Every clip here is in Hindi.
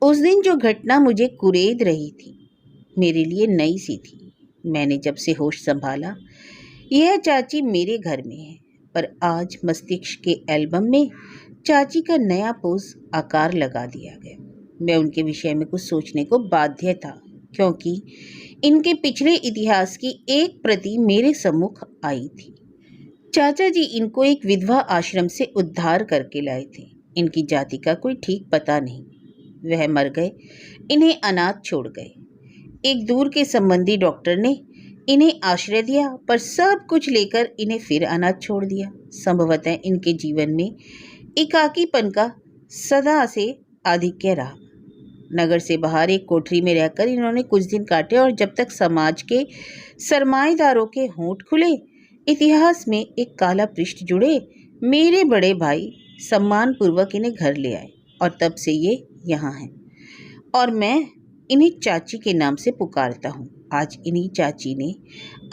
उस दिन जो घटना मुझे कुरेद रही थी, मेरे लिए नई सी थी। मैंने जब से होश संभाला, यह चाची मेरे घर में है, पर आज मस्तिष्क के एल्बम में चाची का नया पोज आकार लगा दिया गया। मैं उनके विषय में कुछ सोचने को बाध्य था, क्योंकि इनके पिछले इतिहास की एक प्रति मेरे सम्मुख आई थी। चाचा जी इनको एक विधवा आश्रम से उद्धार करके लाए थे। इनकी जाति का कोई ठीक पता नहीं। वह मर गए, इन्हें अनाथ छोड़ गए। एक दूर के संबंधी डॉक्टर ने इन्हें आश्रय दिया, पर सब कुछ लेकर इन्हें फिर अनाथ छोड़ दिया। संभवतः इनके जीवन में एकाकीपन का सदा से आधिक्य रहा। नगर से बाहर एक कोठरी में रहकर इन्होंने कुछ दिन काटे, और जब तक समाज के सरमाएदारों के होंठ खुले, इतिहास में एक काला पृष्ठ जुड़े, मेरे बड़े भाई सम्मान पूर्वक इन्हें घर ले आए, और तब से ये यहाँ हैं। और मैं इन्हें चाची के नाम से पुकारता हूँ। आज इन्हीं चाची ने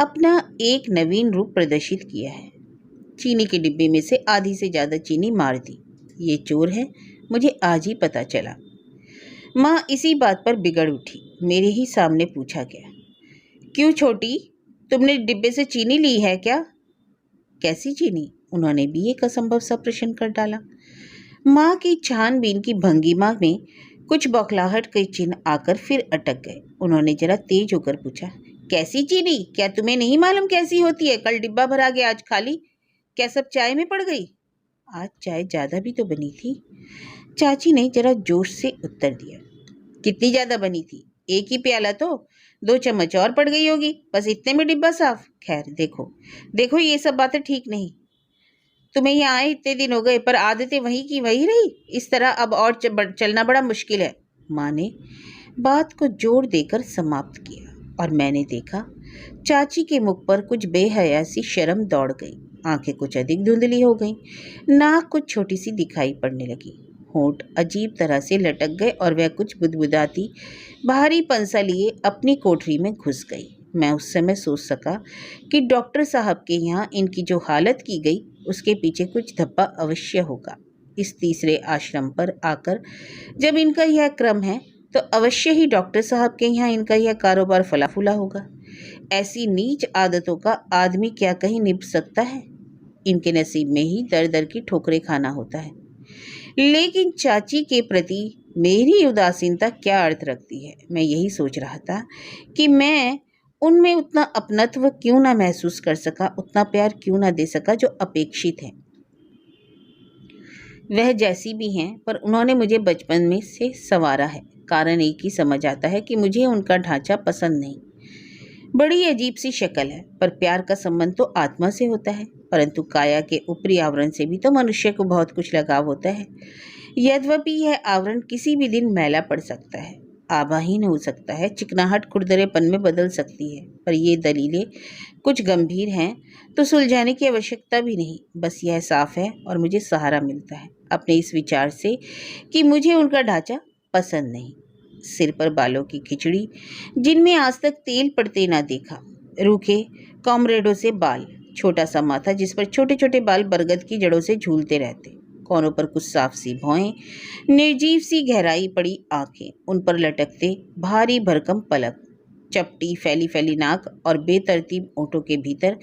अपना एक नवीन रूप प्रदर्शित किया है। चीनी के डिब्बे में से आधी से ज़्यादा चीनी मार दी। ये चोर है, मुझे आज ही पता चला। माँ इसी बात पर बिगड़ उठी। मेरे ही सामने पूछा गया, क्यों छोटी, तुमने डिब्बे से चीनी ली है क्या? कैसी चीनी? उन्होंने भी एक असंभव सा प्रश्न कर डाला। माँ की छानबीन की भंगिमा में कुछ बौखलाहट के चिन्ह आकर फिर अटक गए। उन्होंने जरा तेज होकर पूछा, कैसी चीनी? क्या तुम्हें नहीं मालूम कैसी होती है? कल डिब्बा भरा गया, आज खाली। क्या सब चाय में पड़ गई? आज चाय ज़्यादा भी तो बनी थी। चाची ने जरा जोश से उत्तर दिया। कितनी ज़्यादा बनी थी? एक ही प्याला तो, 2 चम्मच और पड़ गई होगी, बस इतने में डिब्बा साफ। खैर देखो ये सब बातें ठीक नहीं। तुम्हें यहाँ आए इतने दिन हो गए, पर आदतें वही की वही रही। इस तरह अब और चलना बड़ा मुश्किल है। माँ ने बात को जोर देकर समाप्त किया, और मैंने देखा चाची के मुख पर कुछ बेहया सी शर्म दौड़ गई। आंखें कुछ अधिक धुंधली हो गईं, नाक कुछ छोटी सी दिखाई पड़ने लगी, होंठ अजीब तरह से लटक गए, और वह कुछ बुदबुदाती भारी पंसा लिए अपनी कोठरी में घुस गई। मैं उस समय सोच सका कि डॉक्टर साहब के यहाँ इनकी जो हालत की गई, उसके पीछे कुछ धब्बा अवश्य होगा। इस तीसरे आश्रम पर आकर जब इनका यह क्रम है, तो अवश्य ही डॉक्टर साहब के यहाँ इनका यह कारोबार फला फूला होगा। ऐसी नीच आदतों का आदमी क्या कहीं निभ सकता है? इनके नसीब में ही दर दर की ठोकरें खाना होता है। लेकिन चाची के प्रति मेरी उदासीनता क्या अर्थ रखती है? मैं यही सोच रहा था कि मैं उनमें उतना अपनत्व क्यों ना महसूस कर सका, उतना प्यार क्यों ना दे सका जो अपेक्षित है। वह जैसी भी हैं, पर उन्होंने मुझे बचपन में से संवारा है। कारण एक ही समझ आता है कि मुझे उनका ढांचा पसंद नहीं। बड़ी अजीब सी शक्ल है, पर प्यार का संबंध तो आत्मा से होता है, परंतु काया के ऊपरी आवरण से भी तो मनुष्य को बहुत कुछ लगाव होता है। यद्यपि यह आवरण किसी भी दिन मैला पड़ सकता है, आभाहीन हो सकता है, चिकनाहट खुरदरेपन में बदल सकती है, पर ये दलीलें कुछ गंभीर हैं तो सुलझाने की आवश्यकता भी नहीं। बस यह साफ है, और मुझे सहारा मिलता है अपने इस विचार से कि मुझे उनका ढांचा पसंद नहीं। सिर पर बालों की खिचड़ी, जिनमें आज तक तेल पड़ते ना देखा, रूखे कॉमरेडों से बाल, छोटा सा माथा जिस पर छोटे छोटे बाल बरगद की जड़ों से झूलते रहते, कोनों पर कुछ साफ सी भौएं, निर्जीव सी गहराई पड़ी आंखें, उन पर लटकते भारी भरकम पलक, चपटी फैली फैली नाक, और बेतरतीब ओंठों के भीतर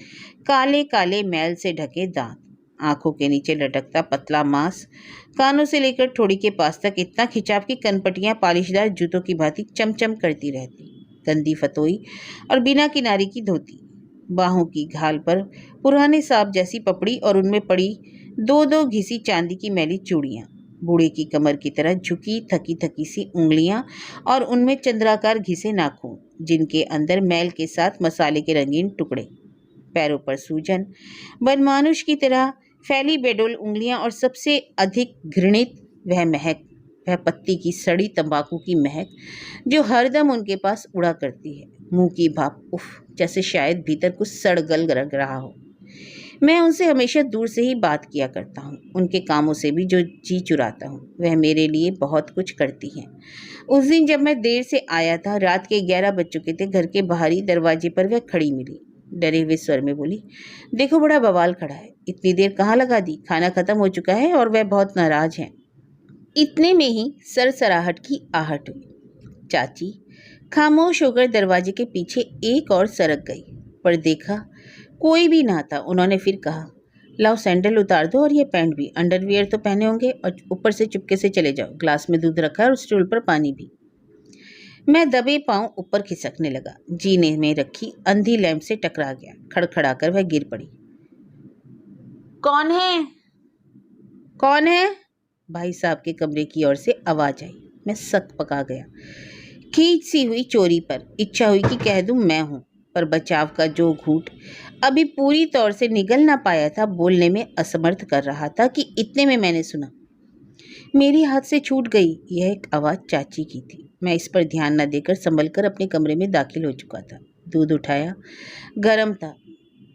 काले काले मैल से ढके दांत, आंखों के नीचे लटकता पतला मांस, कानों से लेकर ठोड़ी के पास तक इतना खिंचाव की कनपटियां पालिशदार जूतों की भांति चमचम करती रहती, गंदी फतोई और बिना किनारी की धोती, बाहों की घाल पर पुराने सांप जैसी पपड़ी, और उनमें पड़ी 2-2 घिसी चांदी की मैली चूड़ियाँ, बूढ़े की कमर की तरह झुकी थकी थकी सी उंगलियां, और उनमें चंद्राकार घिसे नाखून, जिनके अंदर मैल के साथ मसाले के रंगीन टुकड़े, पैरों पर सूजन, बनमानुष की तरह फैली बेडोल उंगलियां, और सबसे अधिक घृणित वह महक, वह पत्ती की सड़ी तंबाकू की महक जो हरदम उनके पास उड़ा करती है। मुंह की भाप, उफ, जैसे शायद भीतर कुछ सड़ गल रहा हो। मैं उनसे हमेशा दूर से ही बात किया करता हूँ, उनके कामों से भी जो जी चुराता हूँ। वह मेरे लिए बहुत कुछ करती हैं। उस दिन जब मैं देर से आया था, रात के 11 बज चुके थे, घर के बाहरी दरवाजे पर वह खड़ी मिली। डरे हुए स्वर में बोली, देखो बड़ा बवाल खड़ा है, इतनी देर कहाँ लगा दी? खाना खत्म हो चुका है और वह बहुत नाराज हैं। इतने में ही सरसराहट की आहट हुई। चाची खामोश होकर दरवाजे के पीछे एक और सरक गई, पर देखा कोई भी ना था। उन्होंने फिर कहा, लाओ सैंडल उतार दो और ये पैंट भी, अंडरवियर तो पहने होंगे, और ऊपर से चुपके से चले जाओ। ग्लास में दूध रखा है और स्टूल पर पानी भी। मैं दबे पांव ऊपर खिसकने लगा। जीने में रखी अंधी लैंप से टकरा गया। खड़खड़ाकर वह गिर पड़ी। कौन है? कौन है? भाई साहब के कमरे की ओर से आवाज आई। मैं सक पका गया। खींच सी हुई चोरी पर इच्छा हुई कि कह दूं मैं हूं, पर बचाव का जो घूंट अभी पूरी तौर से निगल ना पाया था, बोलने में असमर्थ कर रहा था कि इतने में मैंने सुना। मेरी हाथ से छूट गई। यह एक आवाज़ चाची की थी। मैं इस पर ध्यान न देकर संभल कर अपने कमरे में दाखिल हो चुका था। दूध उठाया, गर्म था,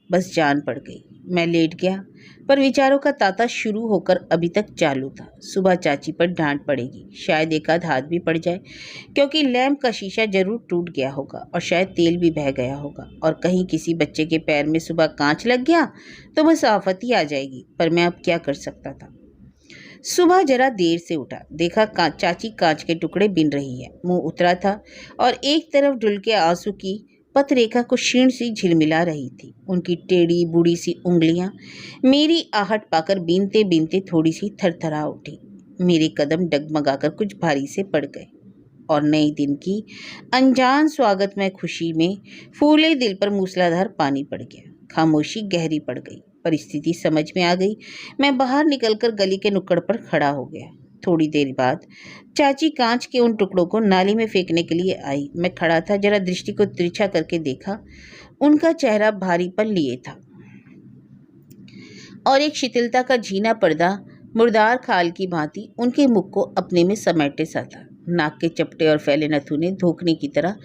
बस जान पड़ गई। मैं लेट गया, पर विचारों का तांता शुरू होकर अभी तक चालू था। सुबह चाची पर डांट पड़ेगी, शायद एक आध हाथ भी पड़ जाए, क्योंकि लैंप का शीशा जरूर टूट गया होगा और शायद तेल भी बह गया होगा, और कहीं किसी बच्चे के पैर में सुबह कांच लग गया तो बस आफत ही आ जाएगी। पर मैं अब क्या कर सकता था। सुबह जरा देर से उठा, देखा चाची कांच के टुकड़े बिन रही है। मुंह उतरा था और एक तरफ ढुल के आंसू की पतरेखा को क्षीण सी झिलमिला रही थी। उनकी टेढ़ी बूढ़ी सी उंगलियां मेरी आहट पाकर बीनते बीनते थोड़ी सी थरथरा उठी। मेरे कदम डगमगाकर कुछ भारी से पड़ गए और नई दिन की अनजान स्वागत में खुशी में फूले दिल पर मूसलाधार पानी पड़ गया। खामोशी गहरी पड़ गई। परिस्थिति समझ में आ गई। मैं बाहर निकलकर गली के नुक्कड़ पर खड़ा हो गया। थोड़ी देर बाद चाची कांच के उन टुकड़ों को नाली में फेंकने के लिए आई। मैं खड़ा था, जरा दृष्टि को तिरछा करके देखा। उनका चेहरा भारीपन लिए था और एक शिथिलता का झीना पर्दा मुर्दार खाल की भांति उनके मुख को अपने में समेटे सा था। नाक के चपटे और फैले नथुने धोखने की तरह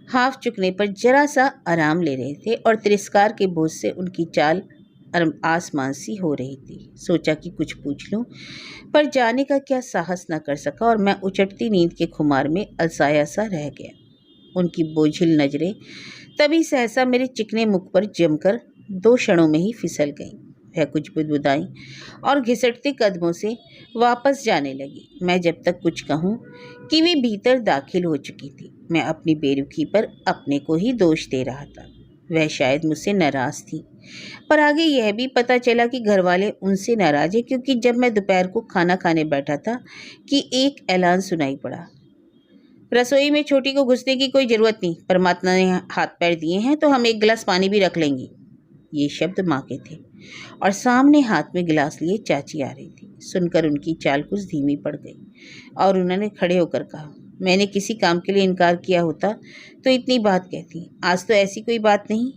हाफ चुकने पर जरा सा आराम ले रहे थे और तिरस्कार के बोझ से उनकी चाल आसमान सी हो रही थी। सोचा कि कुछ पूछ लूं, पर जाने का क्या साहस न कर सका और मैं उचटती नींद के खुमार में अलसाया सा रह गया। उनकी बोझिल नजरें तभी सहसा मेरे चिकने मुख पर जमकर 2 क्षणों में ही फिसल गईं। वह कुछ बुदबुदाई और घिसटते कदमों से वापस जाने लगी। मैं जब तक कुछ कहूं कि वे भीतर दाखिल हो चुकी थी। मैं अपनी बेरुखी पर अपने को ही दोष दे रहा था। वह शायद मुझसे नाराज थी, पर आगे यह भी पता चला कि घर वाले उनसे नाराज है, क्योंकि जब मैं दोपहर को खाना खाने बैठा था कि एक ऐलान सुनाई पड़ा, रसोई में छोटी को घुसने की कोई जरूरत नहीं, परमात्मा ने हाथ पैर दिए हैं तो हम एक गिलास पानी भी रख लेंगे। ये शब्द माँ के थे और सामने हाथ में गिलास लिए चाची आ रही थी। सुनकर उनकी चाल कुछ धीमी पड़ गई और उन्होंने खड़े होकर कहा, मैंने किसी काम के लिए इनकार किया होता तो इतनी बात कहती, आज तो ऐसी कोई बात नहीं।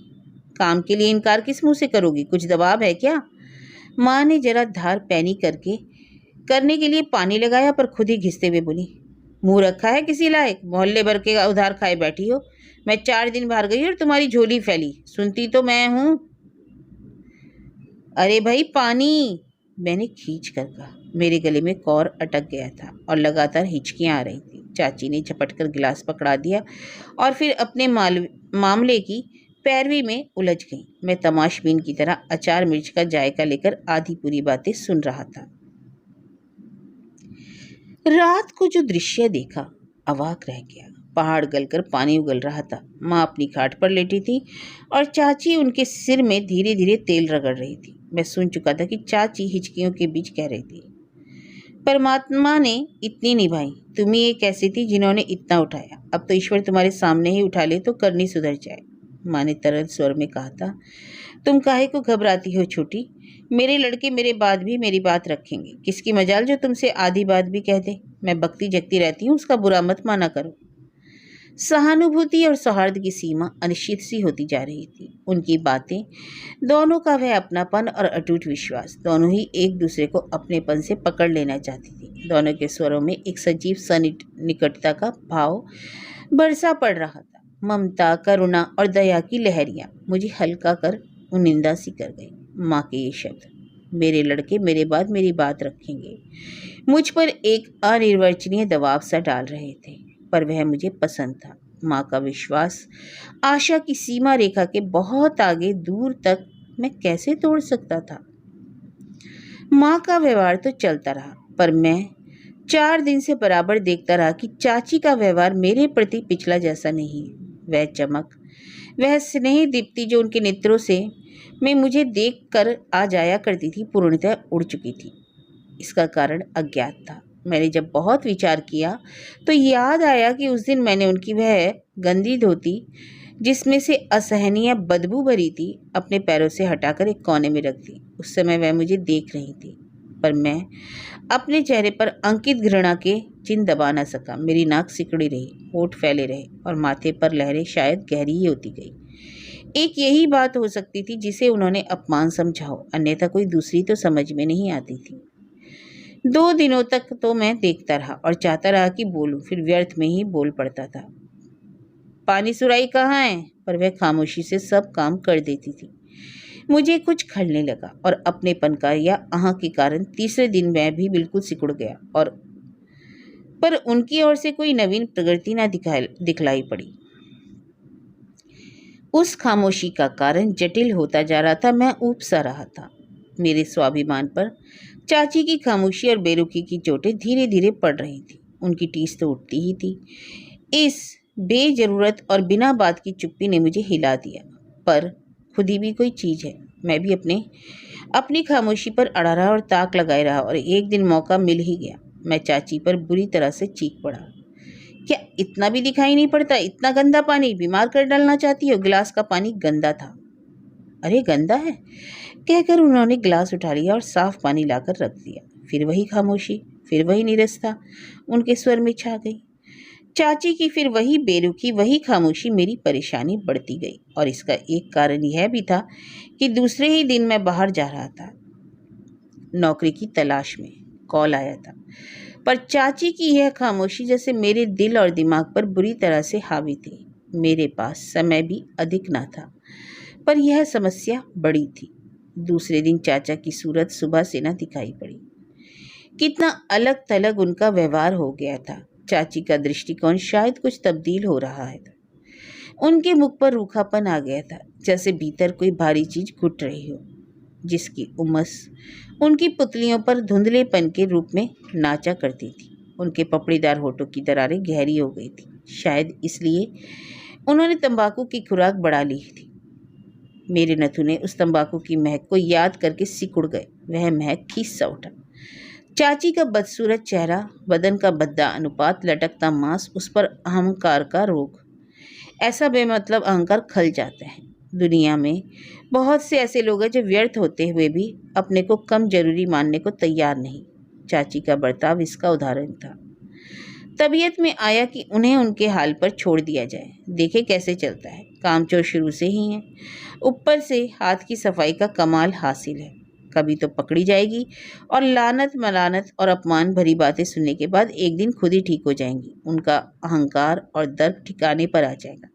काम के लिए इनकार किस मुंह से करोगी? कुछ दबाव है क्या? माँ ने जरा धार पैनी करने के लिए पानी लगाया, पर खुद ही घिसते हुए बोली, मुंह रखा है किसी लायक? मोहल्ले भर के उधार खाए बैठी हो। मैं 4 दिन बाहर गई और तुम्हारी झोली फैली, सुनती तो मैं हूँ। अरे भाई पानी, मैंने खींच कर कहा। मेरे गले में कौर अटक गया था और लगातार हिचकियाँ आ रही थी। चाची ने झपट कर गिलास पकड़ा दिया और फिर अपने मामले की पैरवी में उलझ गई। मैं तमाशबीन की तरह अचार मिर्च का जायका लेकर आधी पूरी बातें सुन रहा था। रात को जो दृश्य देखा, अवाक रह गया। पहाड़ गलकर पानी उगल रहा था। माँ अपनी खाट पर लेटी थी और चाची उनके सिर में धीरे धीरे तेल रगड़ रही थी। मैं सुन चुका था कि चाची हिचकियों के बीच कह रही थी, परमात्मा ने इतनी निभाई, तुम ही एक ऐसी थी जिन्होंने इतना उठाया, अब तो ईश्वर तुम्हारे सामने ही उठा ले तो करनी सुधर जाए। माँ ने तरल स्वर में कहा था, तुम काहे को घबराती हो छोटी, मेरे लड़के मेरे बाद भी मेरी बात रखेंगे। किसकी मजाल जो तुमसे आधी बात भी कह दे। मैं बकती जगती रहती हूँ, उसका बुरा मत माना करो। सहानुभूति और सौहार्द की सीमा अनिश्चित सी होती जा रही थी। उनकी बातें, दोनों का वह अपनापन और अटूट विश्वास, दोनों ही एक दूसरे को अपनेपन से पकड़ लेना चाहती थी। दोनों के स्वरों में एक सजीव सा निकटता का भाव बरसा पड़ रहा था। ममता, करुणा और दया की लहरियां मुझे हल्का कर निंदा सी कर गई। माँ के ये शब्द, मेरे लड़के मेरे बाद मेरी बात रखेंगे, मुझ पर एक अनिर्वचनीय दबाव सा डाल रहे थे, पर वह मुझे पसंद था। माँ का विश्वास आशा की सीमा रेखा के बहुत आगे दूर तक मैं कैसे तोड़ सकता था। माँ का व्यवहार तो चलता रहा, पर मैं 4 दिन से बराबर देखता रहा कि चाची का व्यवहार मेरे प्रति पिछला जैसा नहीं है। वह चमक, वह स्नेह दीप्ति जो उनके नेत्रों से मैं मुझे देख कर आ जाया करती थी, पूर्णतः उड़ चुकी थी। इसका कारण अज्ञात था। मैंने जब बहुत विचार किया तो याद आया कि उस दिन मैंने उनकी वह गंदी धोती, जिसमें से असहनीय बदबू भरी थी, अपने पैरों से हटाकर एक कोने में रख दी। उस समय वह मुझे देख रही थी, पर मैं अपने चेहरे पर अंकित घृणा के चिन्ह दबा न सका। मेरी नाक सिकुड़ी रही, होठ फैले रहे और माथे पर लहरें शायद गहरी ही होती गई। एक यही बात हो सकती थी जिसे उन्होंने अपमान समझा हो, अन्यथा कोई दूसरी तो समझ में नहीं आती थी। 2 दिनों तक तो मैं देखता रहा और चाहता रहा कि बोलूं, फिर व्यर्थ में ही बोल पड़ता था। पानी सुराई कहाँ है? पर वह खामोशी से सब काम कर देती थी। मुझे कुछ खलने लगा और अपनेपन का या आह के कारण तीसरे दिन मैं भी बिल्कुल सिकुड़ गया और पर उनकी ओर से कोई नवीन प्रगति न दिखलाई पड़ी। उस खामोशी का कारण जटिल होता जा रहा था। मैं ऊब सा रहा था। मेरे स्वाभिमान पर चाची की खामोशी और बेरुखी की चोटें धीरे धीरे पड़ रही थी। उनकी टीस तो उठती ही थी। इस बेजरूरत और बिना बात की चुप्पी ने मुझे हिला दिया। पर खुदी भी कोई चीज़ है। मैं भी अपनी खामोशी पर अड़ा रहा और ताक लगाए रहा और एक दिन मौका मिल ही गया। मैं चाची पर बुरी तरह से चीख पड़ा। क्या इतना भी दिखाई नहीं पड़ता? इतना गंदा पानी बीमार कर डालना चाहती हो? गिलास का पानी गंदा था। अरे गंदा है, कहकर उन्होंने गिलास उठा लिया और साफ पानी लाकर रख दिया। फिर वही खामोशी, फिर वही नीरसता उनके स्वर में छा गई। चाची की फिर वही बेरुखी, वही खामोशी। मेरी परेशानी बढ़ती गई और इसका एक कारण यह भी था कि दूसरे ही दिन मैं बाहर जा रहा था नौकरी की तलाश में। कॉल आया था, पर चाची की यह खामोशी जैसे मेरे दिल और दिमाग पर बुरी तरह से हावी थी। मेरे पास समय भी अधिक ना था, पर यह समस्या बड़ी थी। दूसरे दिन चाचा की सूरत सुबह से न दिखाई पड़ी। कितना अलग थलग उनका व्यवहार हो गया था। चाची का दृष्टिकोण शायद कुछ तब्दील हो रहा है। उनके मुख पर रूखापन आ गया था, जैसे भीतर कोई भारी चीज घुट रही हो, जिसकी उमस उनकी पुतलियों पर धुंधलेपन के रूप में नाचा करती थी। उनके पपड़ीदार होठों की दरारें गहरी हो गई थी। शायद इसलिए उन्होंने तंबाकू की खुराक बढ़ा ली थी। मेरे नथुने उस तंबाकू की महक को याद करके सिकुड़ गए। वह महक खींच सा उठा। चाची का बदसूरत चेहरा, बदन का भद्दा अनुपात, लटकता मांस, उस पर अहंकार का रोग। ऐसा बेमतलब अहंकार खल जाता है। दुनिया में बहुत से ऐसे लोग हैं जो व्यर्थ होते हुए भी अपने को कम जरूरी मानने को तैयार नहीं। चाची का बर्ताव इसका उदाहरण था। तबीयत में आया कि उन्हें उनके हाल पर छोड़ दिया जाए, देखे कैसे चलता है। कामचोर शुरू से ही है, ऊपर से हाथ की सफाई का कमाल हासिल है। कभी तो पकड़ी जाएगी और लानत मलानत और अपमान भरी बातें सुनने के बाद एक दिन खुद ही ठीक हो जाएंगी। उनका अहंकार और दर्प ठिकाने पर आ जाएगा।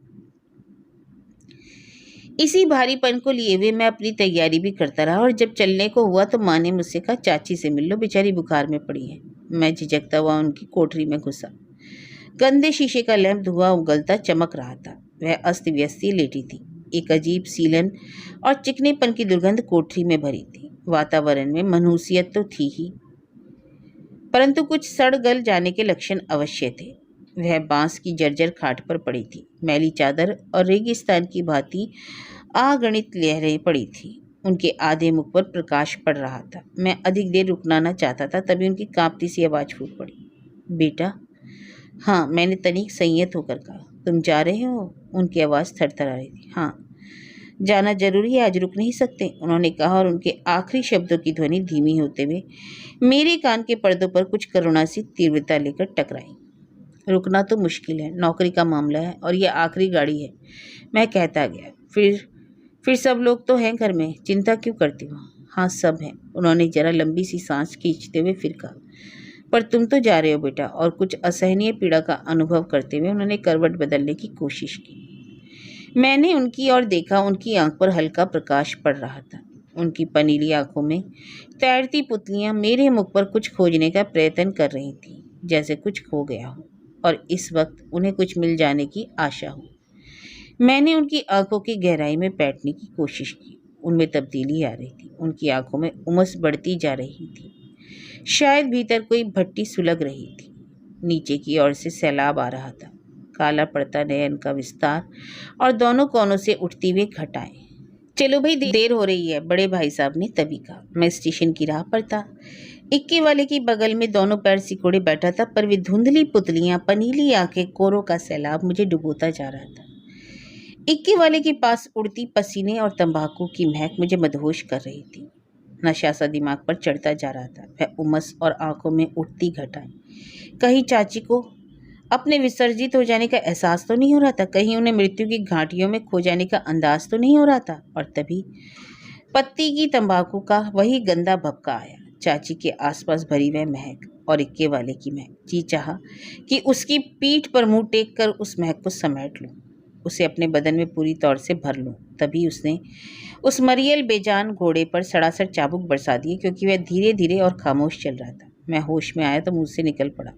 इसी भारीपन को लिए हुए मैं अपनी तैयारी भी करता रहा और जब चलने को हुआ तो माँ ने मुझसे कहा, चाची से मिल लो, बेचारी बुखार में पड़ी है। मैं झिझकता हुआ उनकी कोठरी में घुसा। गंदे शीशे का लैंप धुआं उगलता चमक रहा था। वह अस्त व्यस्त लेटी थी। एक अजीब सीलन और चिकनेपन की दुर्गंध कोठरी में भरी थी। वातावरण में मनहूसियत तो थी ही, परंतु कुछ सड़ गल जाने के लक्षण अवश्य थे। वह बांस की जर्जर खाट पर पड़ी थी। मैली चादर और रेगिस्तान की भांति अगणित लहरें पड़ी थी। उनके आधे मुख पर प्रकाश पड़ रहा था। मैं अधिक देर रुकना न चाहता था, तभी उनकी कांपती सी आवाज़ फूट पड़ी, बेटा। हाँ, मैंने तनिक संयत होकर कहा। तुम जा रहे हो? उनकी आवाज़ थरथरा रही थी। हाँ, जाना जरूरी है, आज रुक नहीं सकते, उन्होंने कहा और उनके आखिरी शब्दों की ध्वनि धीमी होते हुए मेरे कान के पर्दों पर कुछ करुणा सी तीव्रता लेकर टकराई। रुकना तो मुश्किल है, नौकरी का मामला है और यह आखिरी गाड़ी है, मैं कहता गया। फिर सब लोग तो हैं घर में, चिंता क्यों करती हो? हाँ, सब हैं, उन्होंने जरा लंबी सी सांस खींचते हुए फिर कहा। पर तुम तो जा रहे हो बेटा। और कुछ असहनीय पीड़ा का अनुभव करते हुए उन्होंने करवट बदलने की कोशिश की। मैंने उनकी ओर देखा। उनकी आंख पर हल्का प्रकाश पड़ रहा था। उनकी पनीली आंखों में तैरती पुतलियां मेरे मुख पर कुछ खोजने का प्रयत्न कर रही थीं, जैसे कुछ खो गया हो और इस वक्त उन्हें कुछ मिल जाने की आशा हो। मैंने उनकी आंखों की गहराई में बैठने की कोशिश की। उनमें तब्दीली आ रही थी। उनकी आंखों में उमस बढ़ती जा रही थी। शायद भीतर कोई भट्टी सुलग रही थी। नीचे की ओर से सैलाब आ रहा था, काला पड़ता नयन का विस्तार और दोनों कोनों से उठती हुई घटाएं। चलो भाई, देर हो रही है, बड़े भाई साहब ने तभी कहा। मैं स्टेशन की राह पर था। इक्के वाले की बगल में दोनों पैर सिकोड़े बैठा था, पर वे धुंधली पुतलियां, पनीली आंखें, कोरों का सैलाब मुझे डुबोता जा रहा था। इक्के वाले के पास उड़ती पसीने और तंबाकू की महक मुझे मदहोश कर रही थी। नशा सा दिमाग पर चढ़ता जा रहा था। वह उमस और आंखों में उठती घटाएं। कहीं चाची को अपने विसर्जित हो जाने का एहसास तो नहीं हो रहा था, कहीं उन्हें मृत्यु की घाटियों में खो जाने का अंदाज तो नहीं हो रहा था। और तभी पत्ती की तंबाकू का वही गंदा भपका आया, चाची के आसपास भरी वह महक और इक्के वाले की महक। जी चाहा कि उसकी पीठ पर मुंह टेक कर उस महक को समेट लूं, उसे अपने बदन में पूरी तौर से भर लूं। तभी उसने उस मरियल बेजान घोड़े पर सड़ासड़ चाबुक बरसा दिए, क्योंकि वह धीरे धीरे और खामोश चल रहा था। मैं होश में आया तो मुंह से निकल पड़ा,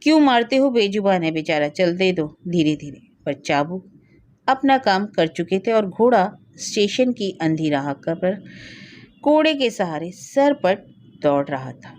क्यों मारते हो, बेजुबान है बेचारा, चल दे दो धीरे धीरे। पर चाबुक अपना काम कर चुके थे और घोड़ा स्टेशन की अंधी राह पर कोड़े के सहारे सर पर दौड़ रहा था।